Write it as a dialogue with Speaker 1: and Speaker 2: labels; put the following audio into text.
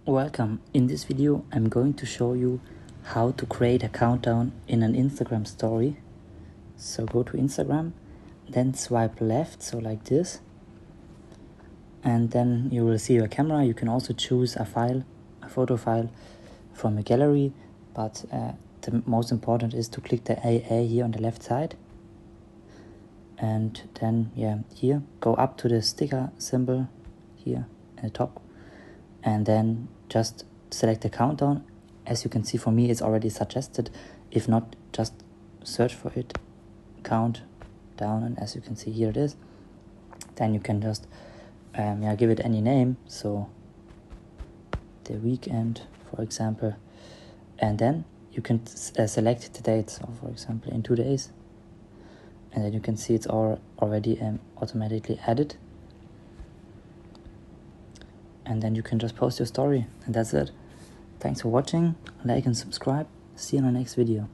Speaker 1: Welcome. In this video I'm going to show you how to create a countdown in an Instagram story. So go to Instagram, then swipe left, so like this, and then you will see your camera. You can also choose a photo file from a gallery, but the most important is to click the AA here on the left side, and then here go up to the sticker symbol here at the top, and then just select the countdown. As you can see, for me it's already suggested. If not, just search for it, countdown, and as you can see here it is. Then you can just give it any name, so the weekend for example, and then you can select the date, so for example in 2 days, and then you can see it's already automatically added, and then you can just post your story, and that's it. Thanks for watching. Like and subscribe. See you in the next video.